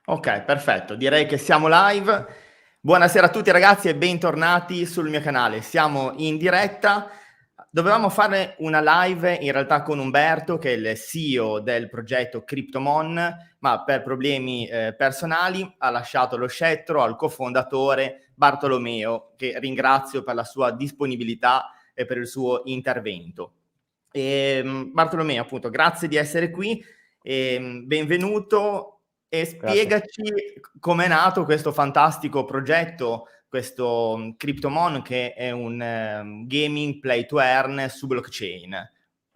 Ok, perfetto. Direi che siamo live. Buonasera a tutti ragazzi e bentornati sul mio canale. Siamo in diretta. Dovevamo fare una live in realtà con Umberto, che è il CEO del progetto Cryptomon, ma per problemi personali ha lasciato lo scettro al cofondatore Bartolomeo, che ringrazio per la sua disponibilità e per il suo intervento. Bartolomeo, appunto, grazie di essere qui. Benvenuto e Grazie. spiegaci com'è nato questo fantastico progetto, questo Cryptomon, che è un gaming play to earn su blockchain.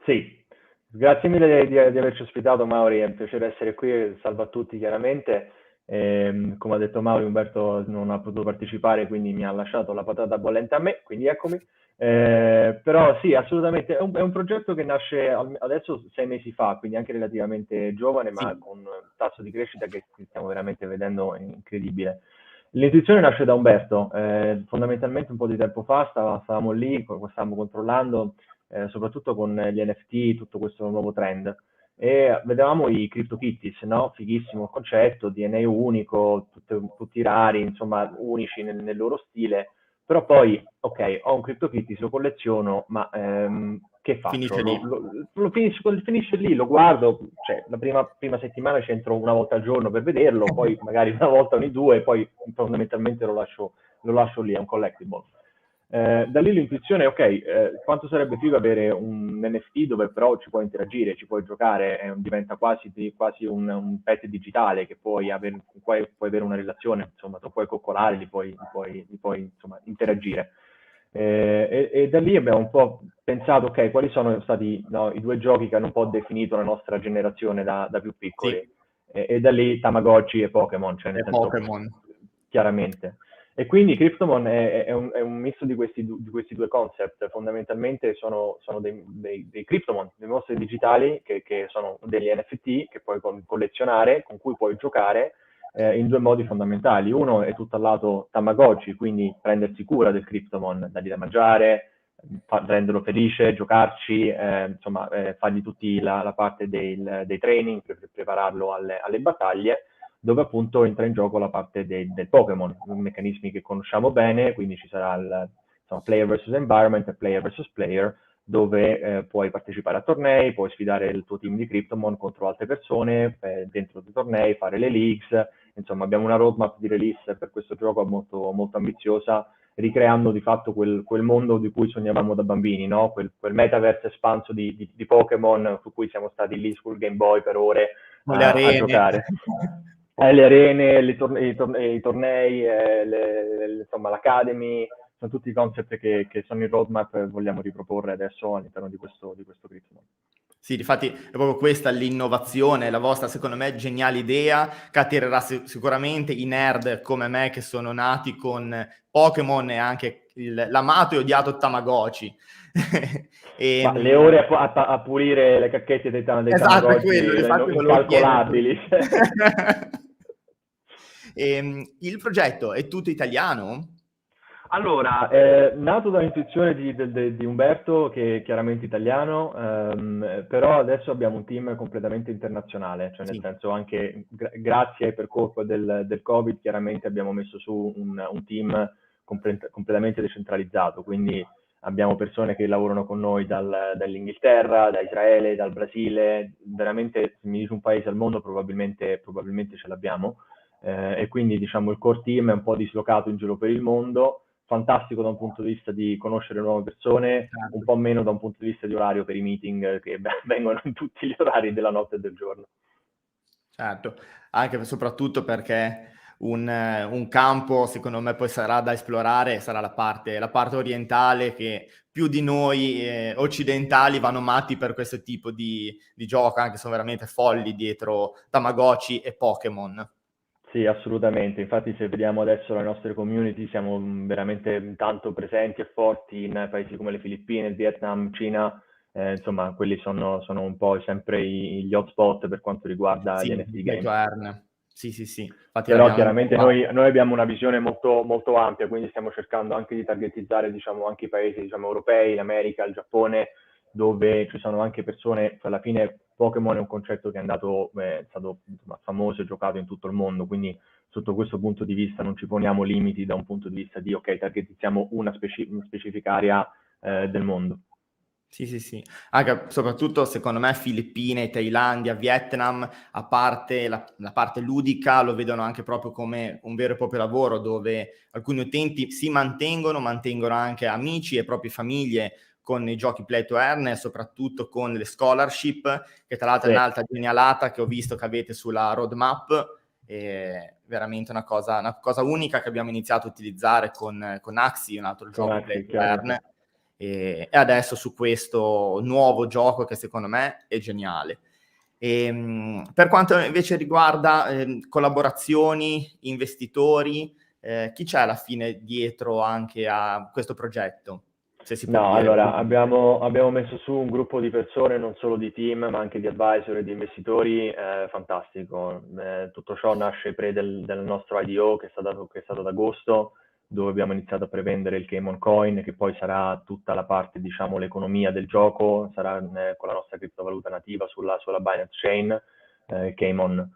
Sì, grazie mille di averci ospitato, Mauri, è un piacere essere qui, salve a tutti chiaramente. Come ha detto Mauri, Umberto non ha potuto partecipare, quindi mi ha lasciato la patata bollente a me, quindi eccomi. Però sì, assolutamente, è un progetto che nasce adesso 6 mesi fa, quindi anche relativamente giovane, ma Sì, con un tasso di crescita che stiamo veramente vedendo incredibile. L'intuizione nasce da Umberto, fondamentalmente un po' di tempo fa stavamo lì, stavamo controllando soprattutto con gli NFT, tutto questo nuovo trend. E vedevamo i CryptoKitties, no? Fighissimo il concetto, DNA unico, tutti rari, insomma, unici nel loro stile. Però poi, ok, ho un CryptoKitties, lo colleziono, ma che faccio? finisce lì. Finisce lì, lo guardo, cioè la prima settimana ci entro una volta al giorno per vederlo, poi magari una volta ogni due, poi fondamentalmente lo lascio lì, è un collectible. Da lì l'intuizione è ok, quanto sarebbe figo avere un NFT dove però ci puoi interagire, ci puoi giocare, diventa quasi un pet digitale che con cui puoi avere una relazione, insomma, lo puoi coccolare, li puoi insomma, interagire. E da lì abbiamo un po' pensato, ok, quali sono stati, no, i due giochi che hanno un po' definito la nostra generazione da più piccoli. Sì, E da lì Tamagotchi e Pokémon, cioè nel è senso, Pokémon. chiaramente. E quindi Cryptomon è un misto di questi due concept. Fondamentalmente sono dei Cryptomon, dei mostri digitali che sono degli NFT che puoi collezionare, con cui puoi giocare in due modi fondamentali. Uno è tutto al lato Tamagotchi, quindi prendersi cura del Cryptomon, dargli da mangiare, renderlo felice, giocarci, insomma, fargli tutti la parte dei training per prepararlo alle battaglie, dove appunto entra in gioco la parte del Pokémon, meccanismi che conosciamo bene, quindi ci sarà insomma, player versus environment e player versus player, dove puoi partecipare a tornei, puoi sfidare il tuo team di Cryptomon contro altre persone dentro dei tornei, fare le leagues, insomma abbiamo una roadmap di release per questo gioco molto, molto ambiziosa, ricreando di fatto quel mondo di cui sognavamo da bambini, no? Quel metaverse espanso di Pokémon su cui siamo stati lì sul Game Boy per ore Con le a arene. giocare. Le arene, i tornei, insomma l'Academy, sono tutti concept che sono in roadmap e vogliamo riproporre adesso all'interno di questo Crypto. Sì, difatti è proprio questa l'innovazione, la vostra, secondo me, geniale idea, che attirerà sicuramente i nerd come me che sono nati con Pokémon e anche l'amato e odiato Tamagotchi. Ma le E, ore a pulire le cacchette dei esatto, è quello, Tamagotchi difatti volevo chiederti. incalcolabili. Il progetto è tutto italiano? Allora, nato dall'intuizione di Umberto, che è chiaramente italiano, però adesso abbiamo un team completamente internazionale, cioè nel Sì, senso anche grazie per colpa del Covid, chiaramente abbiamo messo su un team completamente decentralizzato, quindi abbiamo persone che lavorano con noi dall'Inghilterra, da Israele, dal Brasile, veramente se mi dici un paese al mondo probabilmente ce l'abbiamo. E quindi diciamo il core team è un po' dislocato in giro per il mondo, fantastico da un punto di vista di conoscere nuove persone, un certo. po' meno da un punto di vista di orario per i meeting che vengono in tutti gli orari della notte e del giorno. Certo, anche e soprattutto perché un campo, secondo me, poi sarà da esplorare, sarà la parte orientale che più di noi occidentali vanno matti per questo tipo di gioco, anche sono veramente folli dietro Tamagotchi e Pokémon. Sì, assolutamente. Infatti, se vediamo adesso le nostre community, siamo veramente tanto presenti e forti in paesi come le Filippine, il Vietnam, Cina. Insomma, quelli sono un po' sempre gli hotspot per quanto riguarda gli Sì, NFT di play to game. earn. Sì, sì, sì, infatti Però l'abbiamo anche chiaramente qua. noi abbiamo una visione molto, molto ampia, quindi stiamo cercando anche di targetizzare, diciamo, anche i paesi, diciamo, europei, l'America, il Giappone, dove ci sono anche persone, alla fine Pokémon è un concetto che è stato insomma, famoso e giocato in tutto il mondo, quindi sotto questo punto di vista non ci poniamo limiti da un punto di vista di ok, targetizziamo una specifica area del mondo. Sì, sì, sì. Anche soprattutto secondo me Filippine, Thailandia, Vietnam, a parte la parte ludica, lo vedono anche proprio come un vero e proprio lavoro dove alcuni utenti si mantengono anche amici e proprie famiglie con i giochi Play to Earn e soprattutto con le scholarship, che tra l'altro è Sì, un'altra genialata che ho visto che avete sulla roadmap. È veramente una cosa unica che abbiamo iniziato a utilizzare con Axie, un altro con gioco Play Axie, to Earn, chiaramente. e adesso su questo nuovo gioco che secondo me è geniale. Per quanto invece riguarda collaborazioni, investitori, chi c'è alla fine dietro anche a questo progetto, se si può No, dire? allora abbiamo messo su un gruppo di persone, non solo di team, ma anche di advisor e di investitori, fantastico. Tutto ciò nasce del nostro IDO che è stato ad agosto, dove abbiamo iniziato a prevendere il Cayman Coin, che poi sarà tutta la parte, diciamo, l'economia del gioco, sarà con la nostra criptovaluta nativa sulla Binance Chain, Cayman.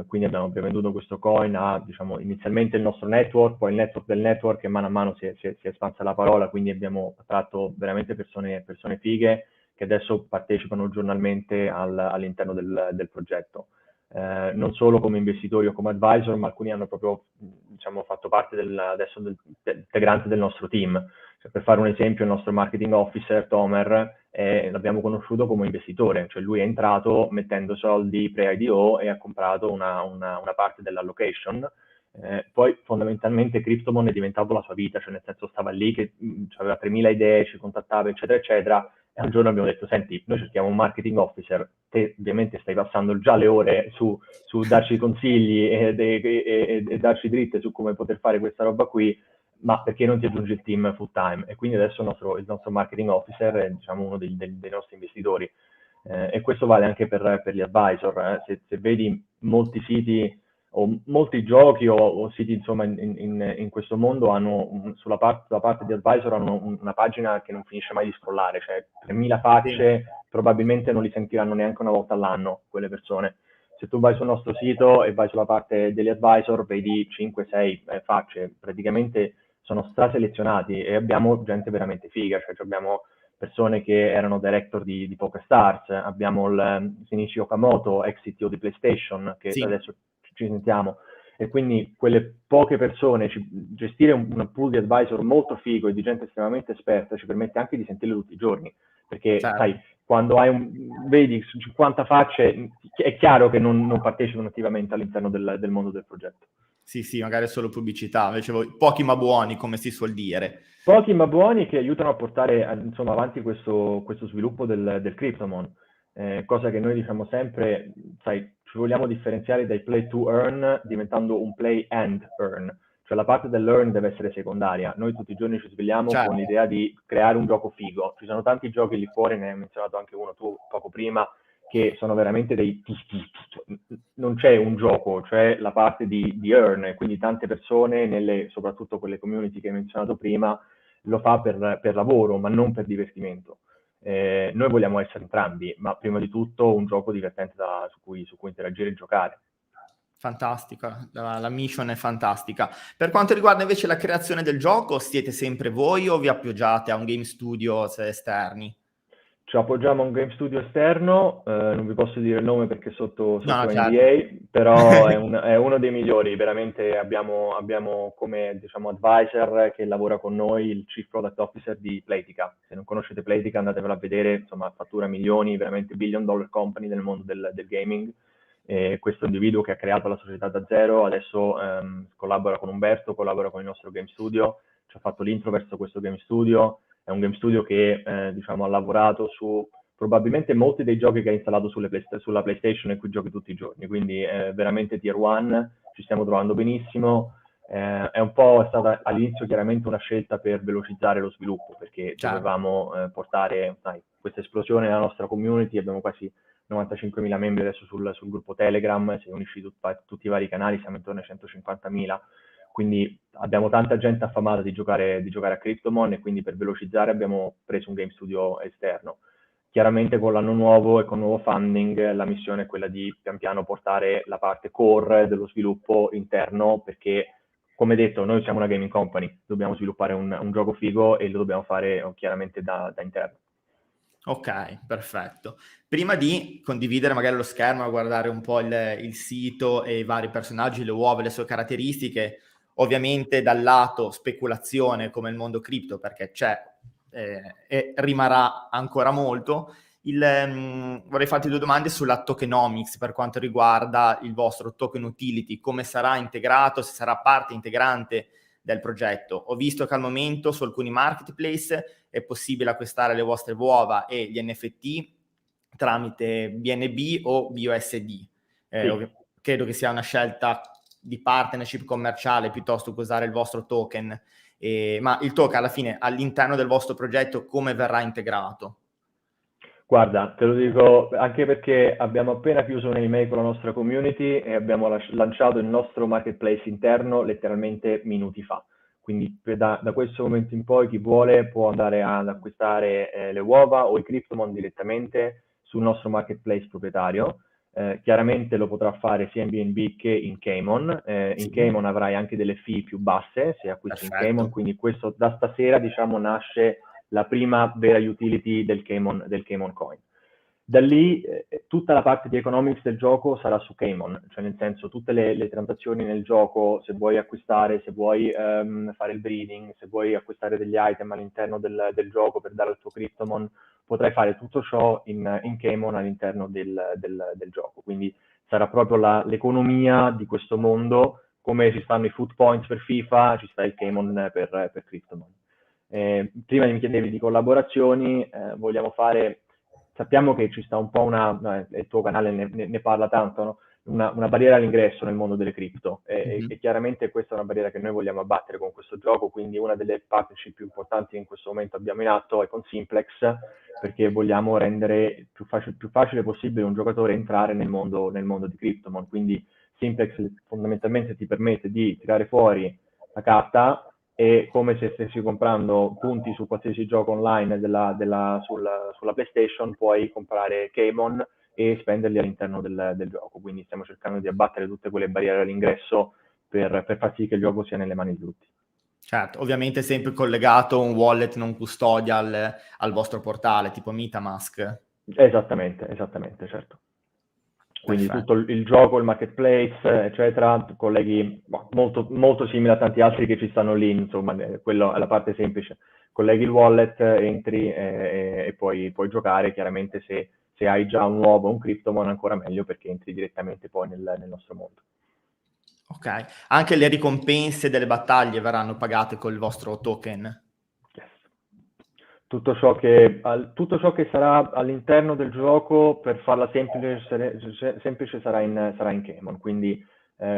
Quindi abbiamo prevenduto questo coin a, diciamo, inizialmente il nostro network, poi il network del network e mano a mano si è espansa la parola, quindi abbiamo attratto veramente persone fighe che adesso partecipano giornalmente all'interno del progetto. Non solo come investitori o come advisor, ma alcuni hanno proprio, diciamo, fatto parte adesso integrante del nostro team. Cioè, per fare un esempio, il nostro marketing officer, Tomer, l'abbiamo conosciuto come investitore, cioè lui è entrato mettendo soldi pre-IDO e ha comprato una parte dell'allocation. Poi fondamentalmente Cryptomon è diventato la sua vita, cioè nel senso stava lì che aveva 3.000 idee, ci contattava, eccetera, eccetera, e un giorno abbiamo detto, senti, noi cerchiamo un marketing officer, te ovviamente stai passando già le ore su darci consigli e darci dritte su come poter fare questa roba qui, ma perché non ti aggiungi il team full time? E quindi adesso il nostro marketing officer è, diciamo, uno dei nostri investitori. E questo vale anche per gli advisor. Se vedi molti siti o molti giochi o siti insomma in questo mondo hanno sulla parte di advisor hanno una pagina che non finisce mai di scrollare, cioè 3.000 Sì. facce, probabilmente non li sentiranno neanche una volta all'anno quelle persone. Se tu vai sul nostro sito e vai sulla parte degli advisor, vedi 5-6 facce, praticamente sono straselezionati e abbiamo gente veramente figa, cioè abbiamo persone che erano director di PokerStars, abbiamo il Shinichi Okamoto, ex CTO di PlayStation, che Sì. adesso ci sentiamo, e quindi quelle poche persone, gestire un pool di advisor molto figo e di gente estremamente esperta ci permette anche di sentirle tutti i giorni, perché sai, Certo. quando vedi su 50 facce, è chiaro che non partecipano attivamente all'interno del mondo del progetto. Sì, sì, magari è solo pubblicità, invece pochi ma buoni, come si suol dire. Pochi ma buoni che aiutano a portare insomma, avanti questo sviluppo del Cryptomon, cosa che noi diciamo sempre, sai, ci vogliamo differenziare dai play to earn diventando un play and earn, cioè la parte dell'earn deve essere secondaria. Noi tutti i giorni ci svegliamo con Certo. l'idea di creare un gioco figo. Ci sono tanti giochi lì fuori, ne hai menzionato anche uno tu poco prima, che sono veramente non c'è un gioco, c'è la parte di earn, e quindi tante persone, soprattutto quelle community che hai menzionato prima, lo fa per lavoro, ma non per divertimento. Noi vogliamo essere entrambi, ma prima di tutto un gioco divertente su cui interagire e giocare. Fantastica, la mission è fantastica. Per quanto riguarda invece la creazione del gioco, siete sempre voi o vi appoggiate a un game studio esterni? Ci appoggiamo a un game studio esterno, non vi posso dire il nome perché è No, no, sotto certo. NDA, però è uno dei migliori, veramente abbiamo come diciamo, advisor che lavora con noi il Chief Product Officer di Playtika. Se non conoscete Playtika andatevela a vedere, insomma fattura milioni, veramente billion dollar company nel mondo del gaming. E questo individuo che ha creato la società da zero, adesso collabora con Umberto, collabora con il nostro game studio, ci ha fatto l'intro verso questo game studio. È un game studio che diciamo, ha lavorato su probabilmente molti dei giochi che ha installato sulla PlayStation e cui giochi tutti i giorni, quindi è veramente tier one, ci stiamo trovando benissimo. È stata all'inizio chiaramente una scelta per velocizzare lo sviluppo, perché Certo. dovevamo portare questa esplosione nella nostra community. Abbiamo quasi 95.000 membri adesso sul gruppo Telegram, se unisci tutti i vari canali siamo intorno ai 150.000, quindi abbiamo tanta gente affamata di giocare a Cryptomon, e quindi per velocizzare abbiamo preso un game studio esterno. chiaramente con l'anno nuovo e con nuovo funding la missione è quella di pian piano portare la parte core dello sviluppo interno, perché come detto noi siamo una gaming company, dobbiamo sviluppare un gioco figo e lo dobbiamo fare chiaramente da interno. Ok, perfetto. Prima di condividere magari lo schermo, a guardare un po' il sito e i vari personaggi, le uova, le sue caratteristiche, ovviamente dal lato speculazione come il mondo cripto, perché c'è e rimarrà ancora molto, vorrei farti due domande sulla tokenomics per quanto riguarda il vostro token utility, come sarà integrato, se sarà parte integrante del progetto. Ho visto che al momento su alcuni marketplace è possibile acquistare le vostre uova e gli NFT tramite BNB o BUSD. Sì. Credo che sia una scelta di partnership commerciale piuttosto che usare il vostro token. Ma il token alla fine all'interno del vostro progetto come verrà integrato? Guarda, te lo dico anche perché abbiamo appena chiuso un'email con la nostra community e abbiamo lanciato il nostro marketplace interno letteralmente minuti fa. Quindi da questo momento in poi chi vuole può andare ad acquistare le uova o i Cryptomon direttamente sul nostro marketplace proprietario. Chiaramente lo potrà fare sia in BNB che in Cayman. In Cayman avrai anche delle fee più basse se acquisti in Cayman, quindi questo da stasera diciamo nasce la prima vera utility del Cayman Coin. Da lì tutta la parte di economics del gioco sarà su Cayman, cioè nel senso tutte le transazioni nel gioco, se vuoi acquistare, se vuoi fare il breeding, se vuoi acquistare degli item all'interno del gioco per dare al tuo Cryptomon, potrai fare tutto ciò in Cayman all'interno del gioco. Quindi sarà proprio l'economia di questo mondo, come ci stanno i food points per FIFA, ci sta il Cayman per Cryptomon. Prima mi chiedevi di collaborazioni, vogliamo fare, sappiamo che ci sta un po' il tuo canale ne parla tanto, no? Una barriera all'ingresso nel mondo delle cripto e chiaramente questa è una barriera che noi vogliamo abbattere con questo gioco, quindi una delle partnership più importanti che in questo momento abbiamo in atto è con Simplex, perché vogliamo rendere più facile possibile un giocatore entrare nel mondo di Cryptomon, quindi Simplex fondamentalmente ti permette di tirare fuori la carta e come se stessi comprando punti su qualsiasi gioco online sulla PlayStation, puoi comprare Cayman e spenderli all'interno del gioco. Quindi stiamo cercando di abbattere tutte quelle barriere all'ingresso per far sì che il gioco sia nelle mani di tutti. Certo, ovviamente sempre collegato un wallet non custodial al vostro portale, tipo MetaMask. Esattamente, certo. Quindi Perfetto. tutto il gioco, il marketplace, eccetera, colleghi molto, molto simile a tanti altri che ci stanno lì, insomma, quello è la parte semplice. Colleghi il wallet, entri e puoi giocare, chiaramente se hai già un uovo o un Cryptomon ancora meglio perché entri direttamente poi nel nostro mondo. Ok, anche le ricompense delle battaglie verranno pagate col vostro token. Yes. Tutto ciò che sarà all'interno del gioco, per farla semplice sarà in Cayman, quindi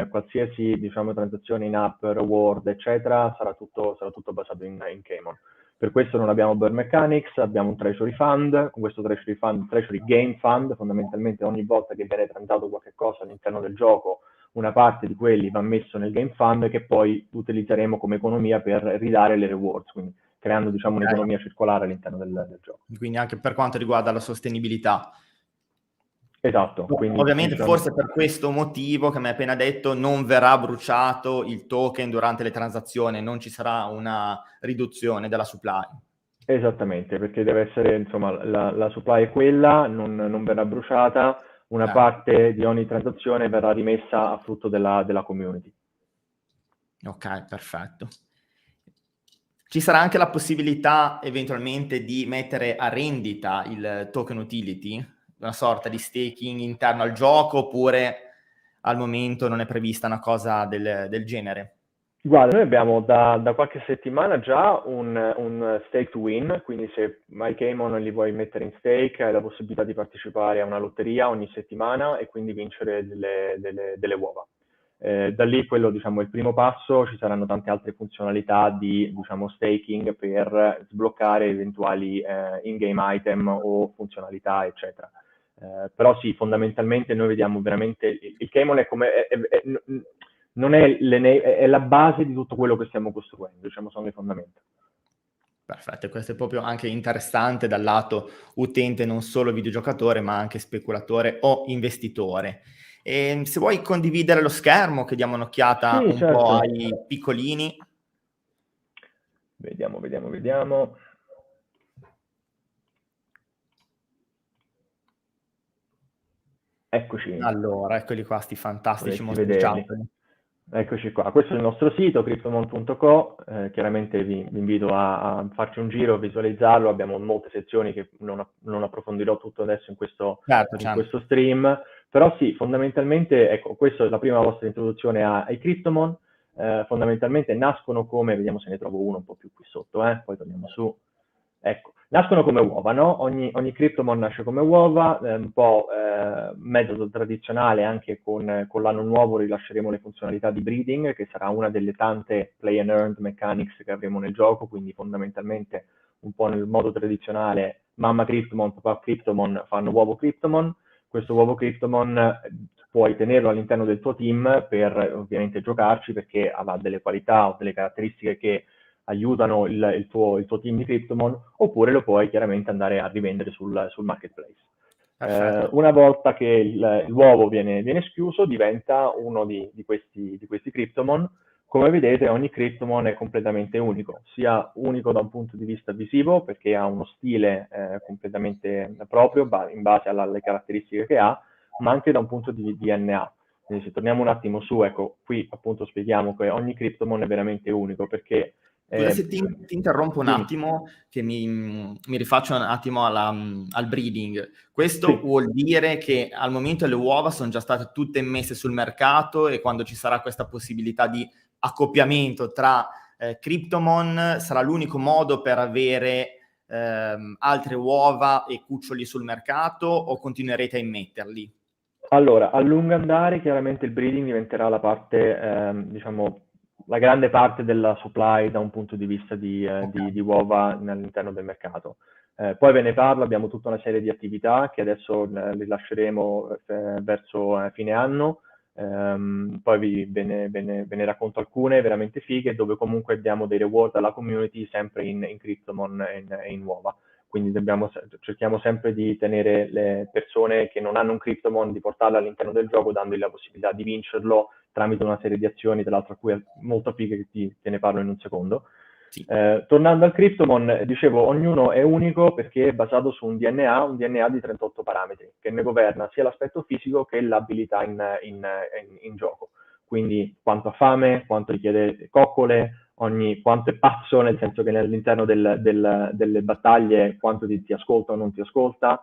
qualsiasi diciamo, transazione in app, reward, eccetera, sarà tutto basato in Cayman. Per questo non abbiamo burn mechanics, abbiamo un treasury fund, con questo treasury game fund, fondamentalmente ogni volta che viene transato qualche cosa all'interno del gioco, una parte di quelli va messo nel game fund che poi utilizzeremo come economia per ridare le rewards, quindi creando diciamo un'economia circolare all'interno del gioco. Quindi anche per quanto riguarda la sostenibilità. Esatto, quindi Ovviamente principalmente. forse per questo motivo che mi hai appena detto non verrà bruciato il token durante le transazioni, non ci sarà una riduzione della supply. Esattamente, perché deve essere, insomma, la supply è quella, non verrà bruciata, una parte di ogni transazione verrà rimessa a frutto della community. Ok, perfetto. Ci sarà anche la possibilità eventualmente di mettere a rendita il token utility, una sorta di staking interno al gioco, oppure al momento non è prevista una cosa del genere? Guarda, noi abbiamo da qualche settimana già un stake to win, quindi se MyCaymon li vuoi mettere in stake hai la possibilità di partecipare a una lotteria ogni settimana e quindi vincere delle uova. Da lì quello diciamo, è il primo passo, ci saranno tante altre funzionalità di diciamo, staking per sbloccare eventuali in-game item o funzionalità, eccetera. Però sì, fondamentalmente noi vediamo veramente il Caymon è come non è, è la base di tutto quello che stiamo costruendo, diciamo, sono le fondamenta. Perfetto, e questo è proprio anche interessante dal lato utente, non solo videogiocatore, ma anche speculatore o investitore. Se vuoi condividere lo schermo, che diamo un'occhiata Sì, un po' certo. ai piccolini. Vediamo. Eccoci, Allora, eccoli qua, sti fantastici dovresti vederli. mostriciattoli. Eccoci qua, questo è il nostro sito, cryptomon.co, chiaramente vi invito a farci un giro, visualizzarlo, abbiamo molte sezioni che non approfondirò tutto adesso Certo, in certo. questo stream, però sì, fondamentalmente, ecco, questa è la prima vostra introduzione ai Cryptomon, fondamentalmente nascono come, vediamo se ne trovo uno un po' più qui sotto, poi torniamo su. Ecco, nascono come uova, no? Ogni Cryptomon nasce come uova, un po' metodo tradizionale, anche con l'anno nuovo rilasceremo le funzionalità di breeding, che sarà una delle tante play and earned mechanics che avremo nel gioco, quindi fondamentalmente un po' nel modo tradizionale, mamma Cryptomon, papà Cryptomon fanno uovo Cryptomon, questo uovo Cryptomon puoi tenerlo all'interno del tuo team per ovviamente giocarci, perché avrà delle qualità o delle caratteristiche che aiutano il tuo team di Cryptomon, oppure lo puoi chiaramente andare a rivendere sul marketplace. Perfetto. Una volta che l'uovo viene schiuso, diventa uno di questi Cryptomon. Come vedete, ogni Cryptomon è completamente unico, sia unico da un punto di vista visivo, perché ha uno stile completamente proprio, in base alle caratteristiche che ha, ma anche da un punto di DNA. Quindi se torniamo un attimo su, ecco, qui appunto spieghiamo che ogni Cryptomon è veramente unico, perché Scusa se ti interrompo un dimmi. attimo, che mi rifaccio un attimo al breeding. Questo Sì. vuol dire che al momento le uova sono già state tutte messe sul mercato e quando ci sarà questa possibilità di accoppiamento tra Cryptomon sarà l'unico modo per avere altre uova e cuccioli sul mercato o continuerete a immetterli? Allora, a lungo andare chiaramente il breeding diventerà la parte, diciamo, la grande parte della supply da un punto di vista Ok. di uova all'interno del mercato. Poi ve ne parlo, abbiamo tutta una serie di attività che adesso rilasceremo verso fine anno, poi ve ne racconto alcune veramente fighe, dove comunque diamo dei reward alla community sempre in Cryptomon e in uova. Quindi cerchiamo sempre di tenere le persone che non hanno un Cryptomon, di portarle all'interno del gioco, dandogli la possibilità di vincerlo tramite una serie di azioni, tra l'altro a cui è molto figa, che te ne parlo in un secondo. Sì. Tornando al Cryptomon, dicevo, ognuno è unico perché è basato su un DNA di 38 parametri, che ne governa sia l'aspetto fisico che l'abilità in gioco. Quindi quanto ha fame, quanto richiede coccole, quanto è pazzo, nel senso che all'interno delle battaglie quanto ti ascolta o non ti ascolta,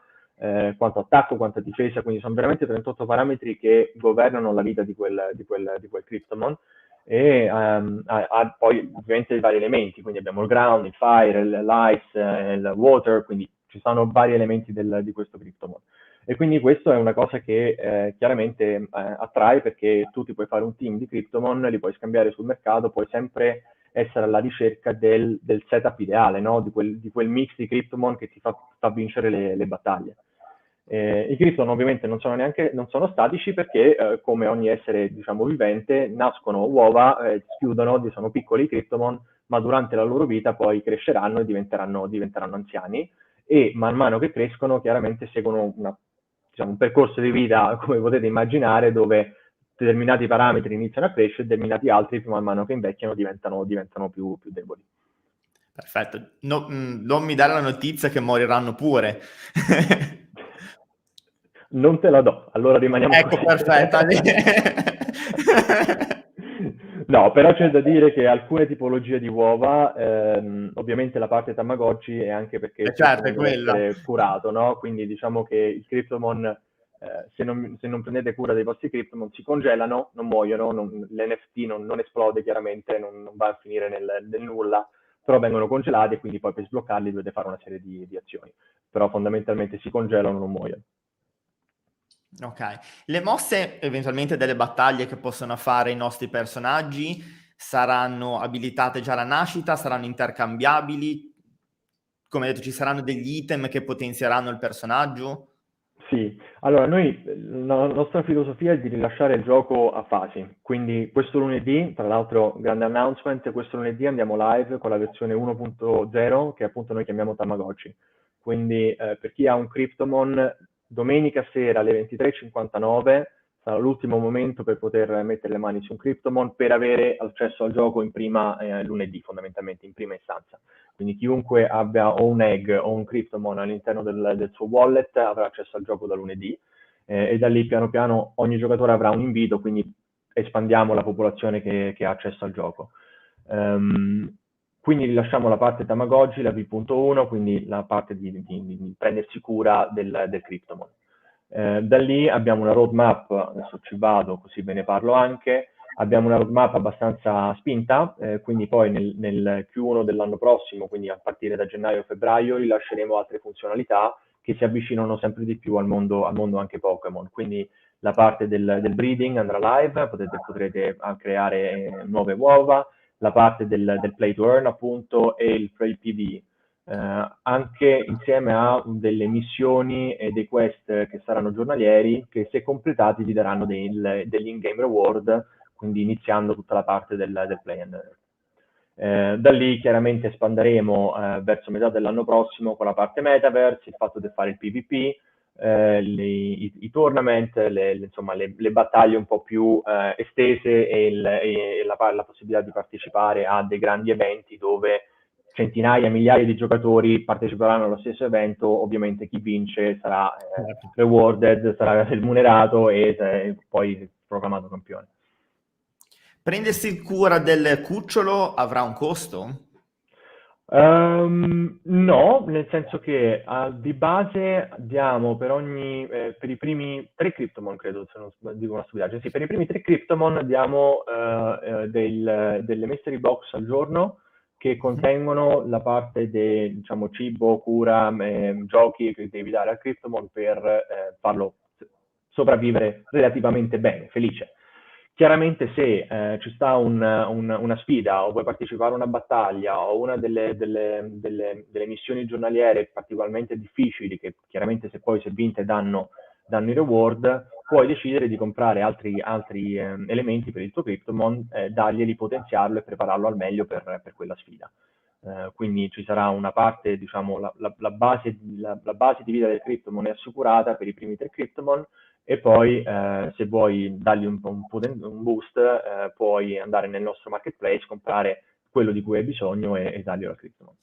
quanto attacco, quanta difesa, quindi sono veramente 38 parametri che governano la vita di quel Cryptomon e ha poi ovviamente i vari elementi, quindi abbiamo il ground, il fire, l'ice, il water, quindi ci sono vari elementi di questo Cryptomon. E quindi questo è una cosa che chiaramente attrae, perché tu ti puoi fare un team di Cryptomon, li puoi scambiare sul mercato, puoi sempre essere alla ricerca del setup ideale, no? di quel mix di Cryptomon che ti fa vincere le battaglie. I Cryptomon ovviamente non sono statici, perché come ogni essere, diciamo, vivente, nascono uova, chiudono, sono piccoli Cryptomon, ma durante la loro vita poi cresceranno e diventeranno anziani, e man mano che crescono chiaramente seguono diciamo, un percorso di vita, come potete immaginare, dove determinati parametri iniziano a crescere, determinati altri man mano che invecchiano diventano più deboli. Perfetto. Non mi dare la notizia che moriranno pure. Non te la do, allora rimaniamo Ecco, così. perfetta. No, però c'è da dire che alcune tipologie di uova, ovviamente la parte Tamagotchi è anche perché il Certo, è Cryptomon deve quella. essere curato, no? Quindi diciamo che il Cryptomon, se non prendete cura dei vostri Cryptomon, si congelano, non muoiono, l'NFT non esplode chiaramente, non va a finire nel nulla, però vengono congelati e quindi poi per sbloccarli dovete fare una serie di azioni. Però fondamentalmente si congelano, non muoiono. Ok. Le mosse eventualmente delle battaglie che possono fare i nostri personaggi saranno abilitate già alla nascita, saranno intercambiabili? Come detto, ci saranno degli item che potenzieranno il personaggio? Sì, allora noi, la nostra filosofia è di rilasciare il gioco a fasi, quindi questo lunedì, tra l'altro grande announcement, questo lunedì andiamo live con la versione 1.0 che appunto noi chiamiamo Tamagotchi, quindi per chi ha un Cryptomon, domenica sera alle 23:59 sarà l'ultimo momento per poter mettere le mani su un Cryptomon per avere accesso al gioco in prima, lunedì fondamentalmente, in prima istanza. Quindi chiunque abbia o un egg o un Cryptomon all'interno del suo wallet avrà accesso al gioco da lunedì e da lì piano piano ogni giocatore avrà un invito, quindi espandiamo la popolazione che ha accesso al gioco. Quindi rilasciamo la parte Tamagotchi, la V.1, quindi la parte di prendersi cura del Cryptomon. Da lì abbiamo una roadmap, adesso ci vado così ve ne parlo anche, abbiamo una roadmap abbastanza spinta, quindi poi nel Q1 dell'anno prossimo, quindi a partire da gennaio-febbraio, rilasceremo altre funzionalità che si avvicinano sempre di più al mondo anche Pokémon. Quindi la parte del breeding andrà live, potrete creare nuove uova, la parte del play to earn appunto e il PvE. Anche insieme a delle missioni e dei quest che saranno giornalieri che se completati vi daranno degli in-game reward, quindi iniziando tutta la parte del play and earn. Da lì chiaramente espanderemo verso metà dell'anno prossimo con la parte metaverse, il fatto di fare il PvP, i tournament, insomma, le battaglie un po' più estese e la possibilità di partecipare a dei grandi eventi dove centinaia, migliaia di giocatori parteciperanno allo stesso evento, ovviamente chi vince sarà rewarded, sarà remunerato e poi proclamato campione. Prendersi cura del cucciolo avrà un costo? No, nel senso che di base diamo per i primi 3 Cryptomon, credo, se non dico una stupidaggine, sì, per i primi 3 Cryptomon diamo delle mystery box al giorno che contengono la parte di, diciamo, cibo, cura, giochi che devi dare al Cryptomon per farlo sopravvivere relativamente bene, felice. Chiaramente se ci sta una sfida o vuoi partecipare a una battaglia o una delle missioni giornaliere particolarmente difficili, che chiaramente se poi se vinte danno i reward, puoi decidere di comprare altri elementi per il tuo Cryptomon, darglieli, potenziarlo e prepararlo al meglio per quella sfida. Quindi ci sarà una parte, diciamo, la base di vita del Cryptomon è assicurata per i primi 3 Cryptomon, e poi se vuoi dargli un boost puoi andare nel nostro marketplace, comprare quello di cui hai bisogno e darglielo al Cryptomon.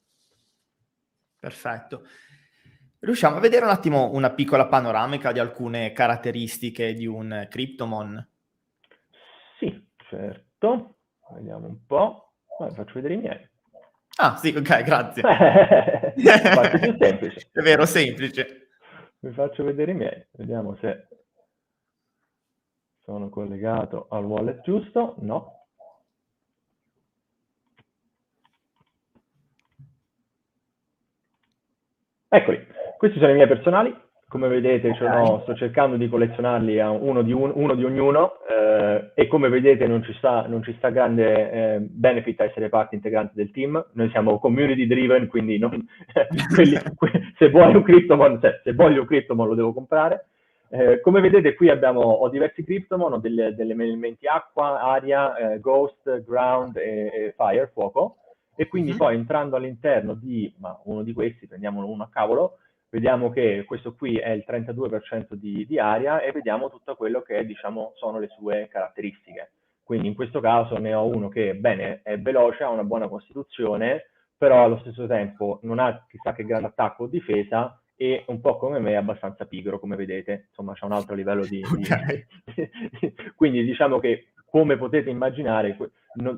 Perfetto. Riusciamo a vedere un attimo una piccola panoramica di alcune caratteristiche di un Cryptomon? Sì, certo. Vediamo un po'. Faccio vedere i miei. Ah, sì, ok, grazie. Parte più semplice. È vero, semplice. Vi faccio vedere i miei. Vediamo se sono collegato al wallet giusto. No. Eccoli, questi sono i miei personali. Come vedete sto cercando di collezionarli a uno di ognuno e come vedete non ci sta grande benefit a essere parte integrante del team. Noi siamo community driven, quindi se vuoi un Cryptomon, se voglio un Cryptomon lo devo comprare. Come vedete qui ho diversi Cryptomon, ho delle elementi acqua, aria, ghost, ground e fire, fuoco. E quindi poi entrando all'interno di uno di questi, prendiamolo uno a cavolo, vediamo che questo qui è il 32% di aria e vediamo tutto quello che diciamo sono le sue caratteristiche. Quindi in questo caso ne ho uno che bene, è veloce, ha una buona costituzione, però allo stesso tempo non ha chissà che grande attacco o difesa e un po' come me è abbastanza pigro, come vedete, insomma c'è un altro livello Okay. quindi diciamo che come potete immaginare,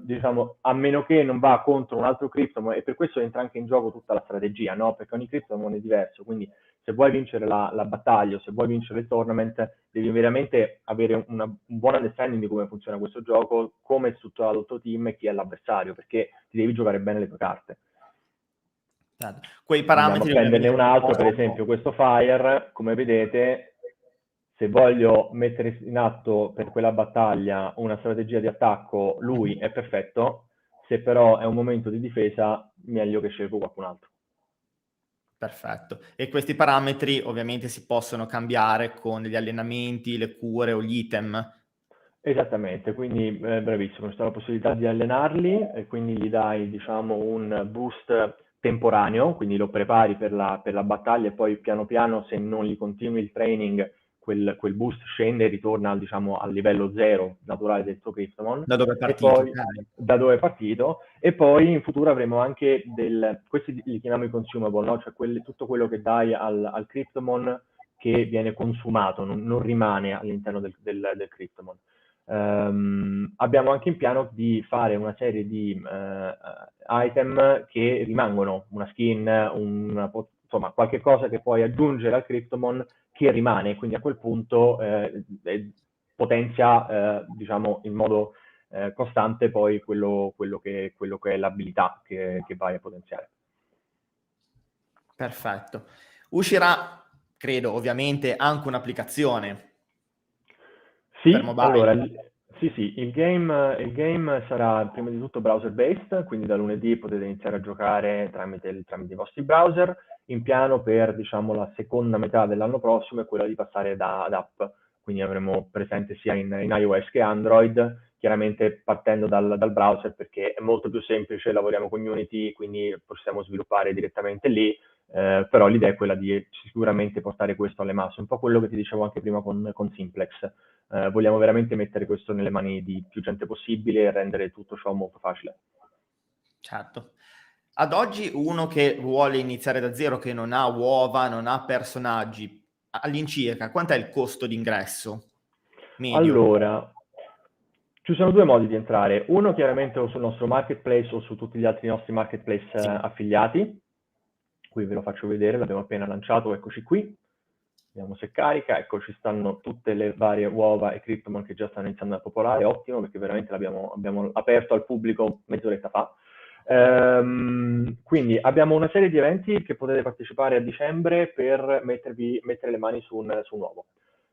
diciamo, a meno che non va contro un altro Cryptomon, e per questo entra anche in gioco tutta la strategia, no? Perché ogni Cryptomon è diverso, quindi se vuoi vincere la battaglia o se vuoi vincere il tournament, devi veramente avere un buon understanding di come funziona questo gioco, come è strutturato il tuo team e chi è l'avversario, perché ti devi giocare bene le tue carte. Certo. Quei Andiamo a parametri prenderne un altro, per ovviamente. esempio questo Fire, come vedete, se voglio mettere in atto per quella battaglia una strategia di attacco, lui è perfetto, se però è un momento di difesa, meglio che scelgo qualcun altro. Perfetto. E questi parametri ovviamente si possono cambiare con gli allenamenti, le cure o gli item. Esattamente, quindi bravissimo, c'è la possibilità di allenarli e quindi gli dai, diciamo, un boost temporaneo, quindi lo prepari per la battaglia e poi piano piano, se non gli continui il training, quel boost scende e ritorna, diciamo, al livello zero naturale del tuo Cryptomon, Da dove è e partito, poi ok? da dove è partito, e poi in futuro avremo anche questi li chiamiamo i consumable, no? Cioè tutto quello che dai al Cryptomon che viene consumato, non rimane all'interno del Cryptomon. Abbiamo anche in piano di fare una serie di item che rimangono, una skin, insomma qualche cosa che puoi aggiungere al Cryptomon che rimane, quindi a quel punto potenzia diciamo in modo costante poi quello che è l'abilità che vai a potenziare. Perfetto. Uscirà, credo, ovviamente anche un'applicazione per Sì, allora, mobile. sì, il game sarà prima di tutto browser-based, quindi da lunedì potete iniziare a giocare tramite i vostri browser. In piano per, diciamo, la seconda metà dell'anno prossimo è quella di passare ad app, quindi avremo presente sia in iOS che Android, chiaramente partendo dal browser perché è molto più semplice, lavoriamo con Unity, quindi possiamo sviluppare direttamente lì, però l'idea è quella di sicuramente portare questo alle masse, un po' quello che ti dicevo anche prima con Simplex. Vogliamo veramente mettere questo nelle mani di più gente possibile e rendere tutto ciò molto facile. Certo. Ad oggi uno che vuole iniziare da zero, che non ha uova, non ha personaggi, all'incirca, quant'è il costo d'ingresso medio? Allora, ci sono due modi di entrare. Uno chiaramente o sul nostro marketplace o su tutti gli altri nostri marketplace Sì. affiliati. Qui ve lo faccio vedere, l'abbiamo appena lanciato, eccoci qui. Vediamo se carica, ecco ci stanno tutte le varie uova e Cryptomon che già stanno iniziando a popolare, ottimo perché veramente abbiamo aperto al pubblico mezz'oretta fa. Quindi abbiamo una serie di eventi che potete partecipare a dicembre per mettere le mani su un uovo.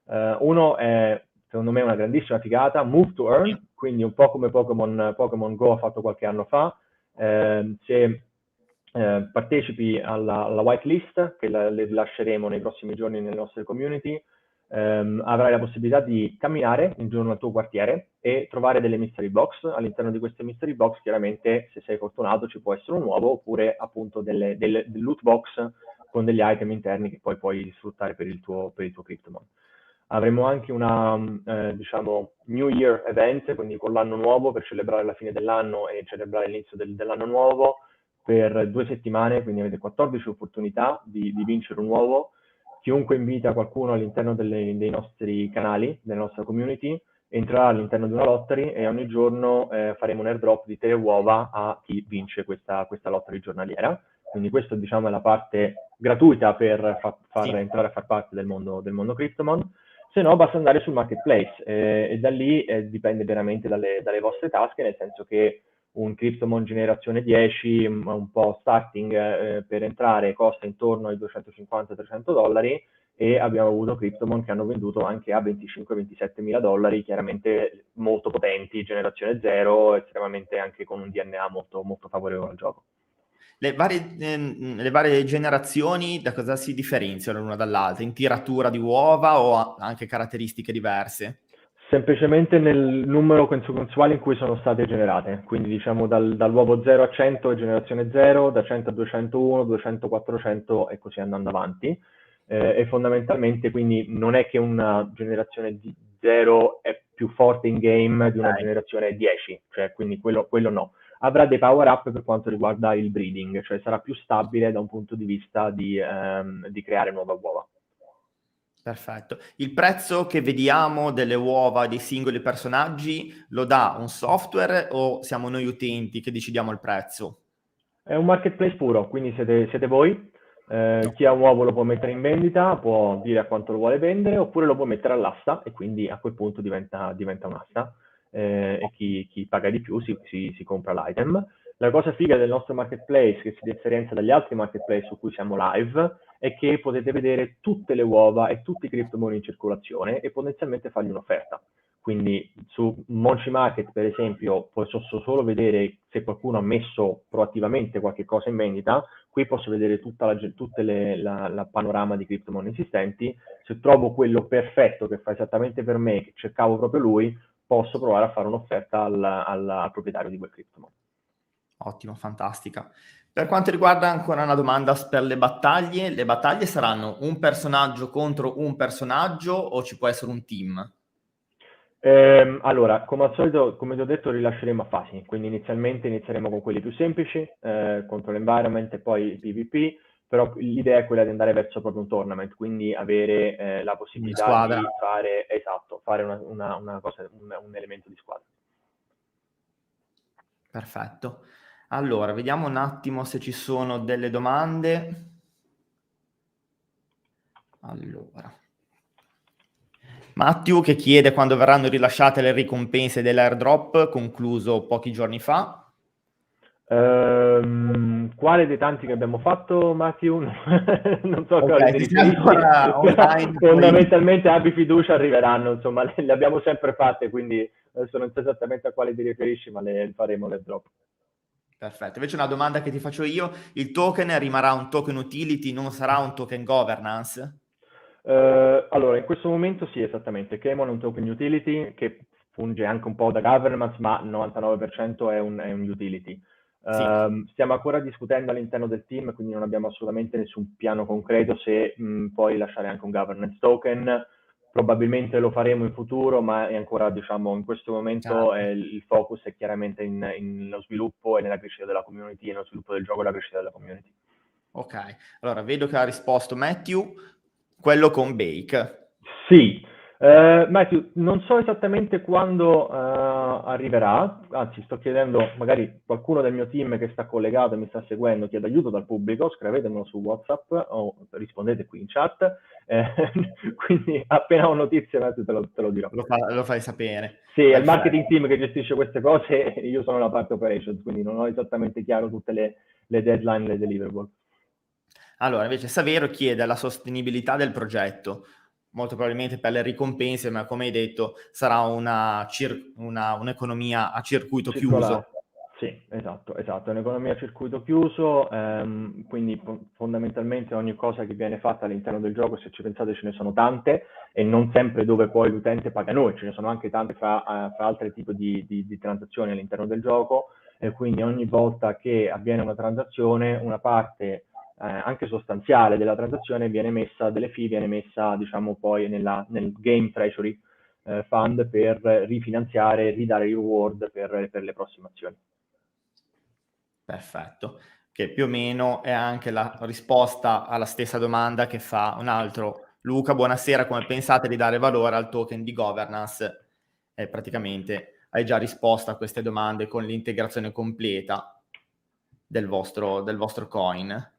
Uno è, secondo me, una grandissima figata, Move to Earn, quindi un po' come Pokémon Go ha fatto qualche anno fa. Se partecipi alla whitelist, che le rilasceremo nei prossimi giorni nelle nostre community, avrai la possibilità di camminare intorno al tuo quartiere e trovare delle mystery box. All'interno di queste mystery box, chiaramente, se sei fortunato, ci può essere un uovo oppure appunto delle loot box con degli item interni che poi puoi sfruttare per il tuo Cryptomon. Avremo anche una, diciamo, New Year event, quindi con l'anno nuovo, per celebrare la fine dell'anno e celebrare l'inizio dell'anno nuovo, per 2 settimane, quindi avete 14 opportunità di vincere un uovo. Chiunque invita qualcuno all'interno dei nostri canali, della nostra community, entrerà all'interno di una lottery e ogni giorno faremo un airdrop di 3 uova a chi vince questa lottery giornaliera. Quindi questo, diciamo, è la parte gratuita per far Sì. entrare a far parte del mondo Cryptomon. Se no basta andare sul marketplace e da lì dipende veramente dalle vostre tasche, nel senso che un Cryptomon generazione 10, un po' starting per entrare, costa intorno ai $250-300 e abbiamo avuto Cryptomon che hanno venduto anche a 25-27 mila dollari, chiaramente molto potenti, generazione 0, estremamente anche con un DNA molto, molto favorevole al gioco. Le varie generazioni da cosa si differenziano l'una dall'altra? In tiratura di uova o anche caratteristiche diverse? Semplicemente nel numero consuale in cui sono state generate, quindi diciamo dall'uovo 0 a 100 è generazione 0, da 100 a 201, 200 400 e così andando avanti. E fondamentalmente quindi non è che una generazione di 0 è più forte in game di una generazione 10, cioè quindi quello no. Avrà dei power up per quanto riguarda il breeding, cioè sarà più stabile da un punto di vista di creare nuove uova. Perfetto. Il prezzo che vediamo delle uova dei singoli personaggi lo dà un software o siamo noi utenti che decidiamo il prezzo? È un marketplace puro, quindi siete voi. Chi ha un uovo lo può mettere in vendita, può dire a quanto lo vuole vendere, oppure lo può mettere all'asta e quindi a quel punto diventa un'asta e chi paga di più si compra l'item. La cosa figa del nostro marketplace, che si differenzia dagli altri marketplace su cui siamo live, è che potete vedere tutte le uova e tutti i Cryptomon in circolazione e potenzialmente fargli un'offerta. Quindi su Monchi Market, per esempio, posso solo vedere se qualcuno ha messo proattivamente qualche cosa in vendita. Qui posso vedere tutte la panorama di CryptoMon esistenti. Se trovo quello perfetto che fa esattamente per me, che cercavo proprio lui, posso provare a fare un'offerta al proprietario di quel CryptoMon. Ottimo, fantastica. Per quanto riguarda ancora una domanda per le battaglie saranno un personaggio contro un personaggio o ci può essere un team? Allora, come al solito, come ti ho detto, rilasceremo a fasi, quindi inizialmente inizieremo con quelli più semplici, contro l'environment e poi il PvP, però l'idea è quella di andare verso proprio un tournament, quindi avere la Una possibilità di squadra? fare una cosa, un elemento di squadra. Perfetto. Allora, vediamo un attimo se ci sono delle domande. Allora. Matthew che chiede quando verranno rilasciate le ricompense dell'airdrop concluso pochi giorni fa. Quale dei tanti che abbiamo fatto, Matthew? Non so a quale Ok, ti se sei riferisci, ancora però online, poi... fondamentalmente abbi fiducia, arriveranno, insomma, le abbiamo sempre fatte, quindi adesso non so esattamente a quale ti riferisci, ma le faremo le drop. Perfetto. Invece una domanda che ti faccio io, il token rimarrà un token utility, non sarà un token governance? Allora, in questo momento sì, esattamente. Camon è un token utility che funge anche un po' da governance, ma il 99% è un utility. Sì. Stiamo ancora discutendo all'interno del team, quindi non abbiamo assolutamente nessun piano concreto se poi lasciare anche un governance token. Probabilmente lo faremo in futuro, ma è ancora, diciamo, in questo momento Certo. il focus è chiaramente nello sviluppo e nella crescita della community, e nello sviluppo del gioco e la crescita della community. Ok, allora vedo che ha risposto Matthew, quello con Bake. Sì, Matthew, non so esattamente quando arriverà, anzi sto chiedendo, magari qualcuno del mio team che sta collegato e mi sta seguendo chiede aiuto dal pubblico, scrivetemelo su WhatsApp o rispondete qui in chat, quindi appena ho notizie Matthew te lo dirò. Lo fai sapere. Sì, è il marketing Perfetto. team che gestisce queste cose e io sono la parte operations, quindi non ho esattamente chiaro tutte le deadline, le deliverable. Allora, invece Savero chiede la sostenibilità del progetto, molto probabilmente per le ricompense, ma come hai detto sarà un'economia a circuito chiuso. Circolare. Sì, esatto, esatto. È un'economia a circuito chiuso, quindi fondamentalmente ogni cosa che viene fatta all'interno del gioco, se ci pensate ce ne sono tante, e non sempre dove poi l'utente paga noi, ce ne sono anche tante fra altri tipi di transazioni all'interno del gioco, e quindi ogni volta che avviene una transazione, una parte anche sostanziale della transazione viene messa, delle fee viene messa, diciamo, poi nel game treasury fund per rifinanziare, ridare i reward per le prossime azioni. Perfetto, che più o meno è anche la risposta alla stessa domanda che fa un altro. Luca, buonasera, come pensate di dare valore al token di governance? Praticamente hai già risposto a queste domande con l'integrazione completa del vostro coin.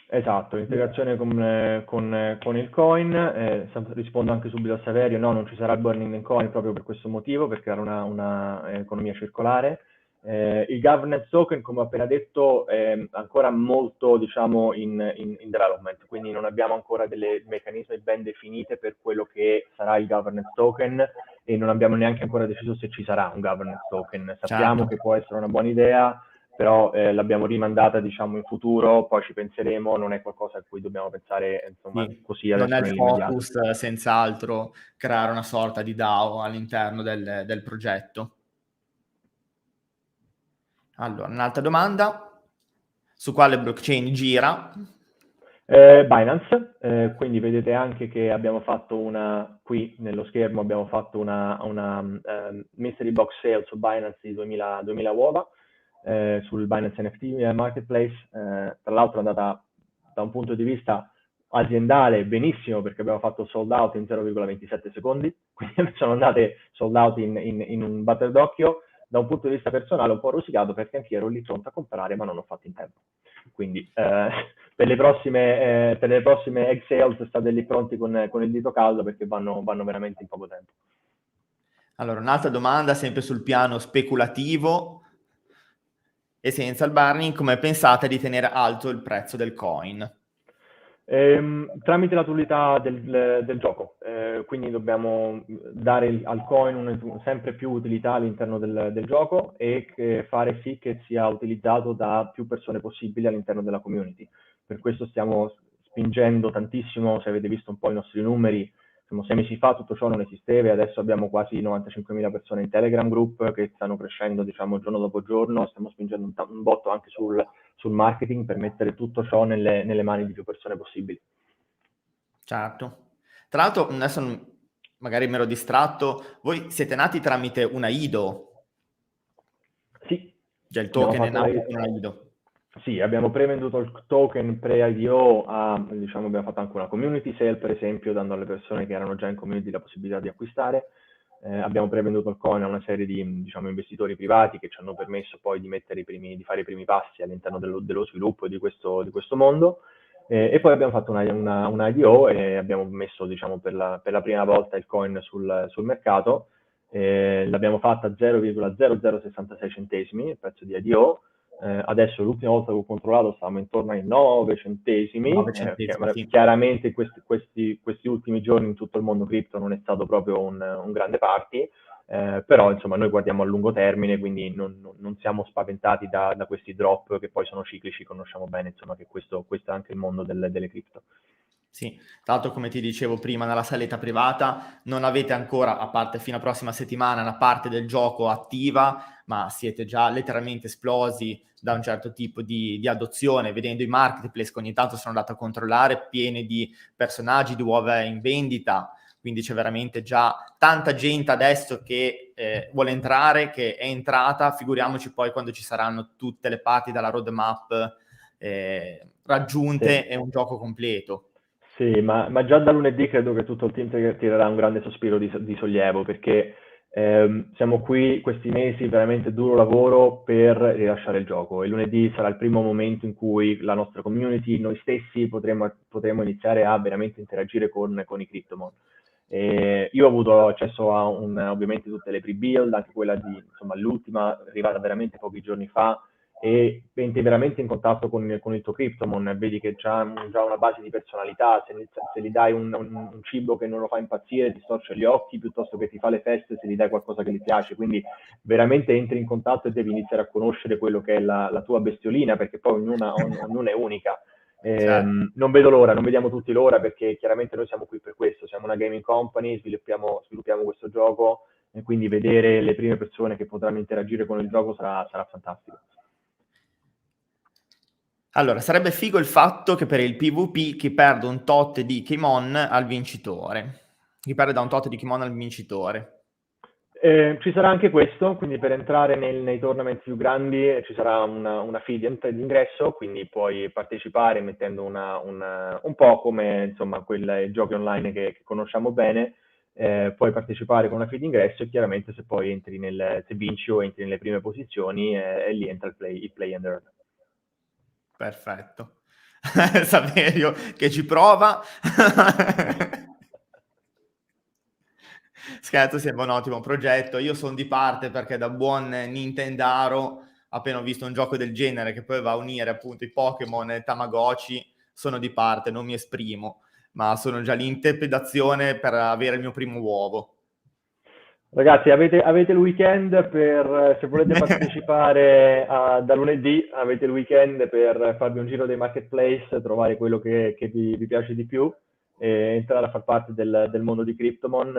Esatto, integrazione con il coin, rispondo anche subito a Saverio, no, non ci sarà il burning in coin proprio per questo motivo, per creare una economia circolare. Il governance token, come ho appena detto, è ancora molto, diciamo, in development, quindi non abbiamo ancora delle meccanismi ben definite per quello che sarà il governance token e non abbiamo neanche ancora deciso se ci sarà un governance token. Sappiamo Certo, che può essere una buona idea, però l'abbiamo rimandata, diciamo, in futuro, poi ci penseremo, non è qualcosa a cui dobbiamo pensare, insomma, sì. così Non è adesso il nell'immediato. focus, senz'altro, creare una sorta di DAO all'interno del progetto. Allora, un'altra domanda. Su quale blockchain gira? Binance, quindi vedete anche che abbiamo fatto qui nello schermo abbiamo fatto una mystery box sale su Binance di 2000 uova, sul Binance NFT Marketplace, tra l'altro è andata da un punto di vista aziendale benissimo perché abbiamo fatto sold out in 0,27 secondi, quindi sono andate sold out in un batter d'occhio. Da un punto di vista personale un po' rosicato perché anch'io ero lì pronto a comprare ma non ho fatto in tempo. Quindi per le prossime egg sales state lì pronti con il dito caldo perché vanno veramente in poco tempo. Allora, un'altra domanda sempre sul piano speculativo e senza il burning, come pensate di tenere alto il prezzo del coin? Tramite l'utilità del gioco, quindi dobbiamo dare al coin sempre più utilità all'interno del gioco e fare sì che sia utilizzato da più persone possibili all'interno della community. Per questo stiamo spingendo tantissimo, se avete visto un po' i nostri numeri, insomma, 6 mesi fa tutto ciò non esisteva e adesso abbiamo quasi 95.000 persone in Telegram Group che stanno crescendo, diciamo, giorno dopo giorno, stiamo spingendo un botto anche sul marketing per mettere tutto ciò nelle mani di più persone possibili. Certo. Tra l'altro, adesso magari mi ero distratto, voi siete nati tramite una IDO? Sì, Già il abbiamo token è fatto nato con una IDO. sì, abbiamo prevenduto il token pre-IDO, diciamo, abbiamo fatto anche una community sale, per esempio, dando alle persone che erano già in community la possibilità di acquistare. Abbiamo prevenduto il coin a una serie di, diciamo, investitori privati che ci hanno permesso poi di fare i primi passi all'interno dello sviluppo di questo mondo. E poi abbiamo fatto una IDO e abbiamo messo, diciamo, per la prima volta il coin sul mercato. L'abbiamo fatta a 0,0066 centesimi, il prezzo di IDO. Adesso l'ultima volta che ho controllato stavamo intorno ai 9 centesimi. 9 centesimi, sì. Chiaramente questi ultimi giorni in tutto il mondo cripto non è stato proprio un grande party, però insomma noi guardiamo a lungo termine, quindi non siamo spaventati da questi drop che poi sono ciclici, conosciamo bene insomma che questo è anche il mondo delle cripto. Sì, tra l'altro come ti dicevo prima nella saletta privata non avete ancora, a parte fino a prossima settimana, una parte del gioco attiva, ma siete già letteralmente esplosi da un certo tipo di adozione, vedendo i marketplace che ogni tanto sono andato a controllare, pieni di personaggi, di uova in vendita, quindi c'è veramente già tanta gente adesso che vuole entrare, che è entrata, figuriamoci poi quando ci saranno tutte le parti dalla roadmap raggiunte Sì. e un gioco completo. Sì, ma già da lunedì credo che tutto il team tirerà un grande sospiro di sollievo perché siamo qui questi mesi veramente duro lavoro per rilasciare il gioco e lunedì sarà il primo momento in cui la nostra community, noi stessi potremo iniziare a veramente interagire con i Cryptomon. Io ho avuto accesso a ovviamente tutte le pre-build, anche quella insomma, l'ultima arrivata veramente pochi giorni fa, e entri veramente in contatto con il tuo Cryptomon, vedi che già una base di personalità, se gli dai un cibo che non lo fa impazzire ti storce gli occhi, piuttosto che ti fa le feste se gli dai qualcosa che gli piace, quindi veramente entri in contatto e devi iniziare a conoscere quello che è la tua bestiolina, perché poi ognuna è unica. Certo. Non vedo l'ora, non vediamo tutti l'ora perché chiaramente noi siamo qui per questo, siamo una gaming company, sviluppiamo questo gioco e quindi vedere le prime persone che potranno interagire con il gioco sarà fantastico. Allora, sarebbe figo il fatto che per il PvP chi perde un tot di Kimon al vincitore. Chi perde da un tot di Kimon al vincitore. Ci sarà anche questo, quindi per entrare nei tournament più grandi ci sarà una fee di ingresso, quindi puoi partecipare mettendo un po' come insomma i giochi online che conosciamo bene, puoi partecipare con una fee di ingresso e chiaramente se poi se vinci o entri nelle prime posizioni e lì entra il play and earn. Perfetto. Saverio che ci prova. Scherzo, sembra un ottimo progetto. Io sono di parte perché da buon Nintendaro, appena ho visto un gioco del genere che poi va a unire appunto i Pokémon e i Tamagotchi, sono di parte, non mi esprimo, ma sono già l'interpretazione per avere il mio primo uovo. Ragazzi, avete il weekend se volete partecipare da lunedì, avete il weekend per farvi un giro dei marketplace, trovare quello che vi piace di più e entrare a far parte del mondo di Cryptomon.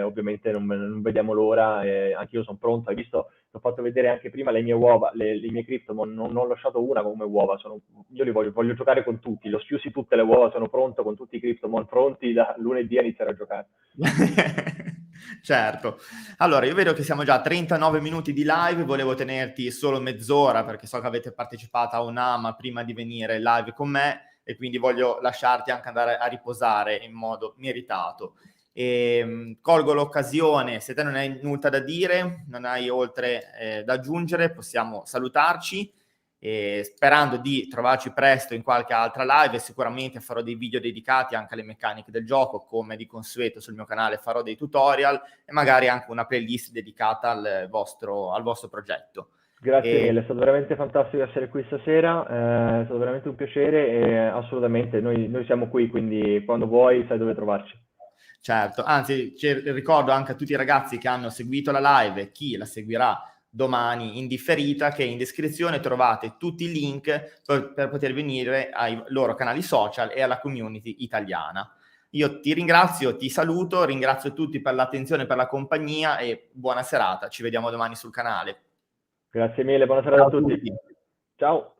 Ovviamente non vediamo l'ora, anche io sono pronto. Hai visto, ti ho fatto vedere anche prima le mie uova, le mie Cryptomon, non ho lasciato una come uova, io li voglio giocare con tutti, l'ho schiusi tutte le uova, sono pronto con tutti i Cryptomon pronti da lunedì a iniziare a giocare. Certo. Allora, io vedo che siamo già a 39 minuti di live, volevo tenerti solo mezz'ora perché so che avete partecipato a un'AMA prima di venire live con me e quindi voglio lasciarti anche andare a riposare in modo meritato. Colgo l'occasione, se te non hai nulla da dire, non hai oltre da aggiungere, possiamo salutarci. Sperando di trovarci presto in qualche altra live, sicuramente farò dei video dedicati anche alle meccaniche del gioco, come di consueto sul mio canale farò dei tutorial e magari anche una playlist dedicata al vostro progetto. Grazie mille, è stato veramente fantastico essere qui stasera, è stato veramente un piacere e assolutamente noi siamo qui, quindi quando vuoi sai dove trovarci. Certo, anzi ricordo anche a tutti i ragazzi che hanno seguito la live e chi la seguirà domani in differita che in descrizione trovate tutti i link per poter venire ai loro canali social e alla community italiana. Io ti ringrazio, ti saluto, ringrazio tutti per l'attenzione, per la compagnia e buona serata. Ci vediamo domani sul canale. Grazie mille, buona serata Ciao a a tutti. tutti. Ciao.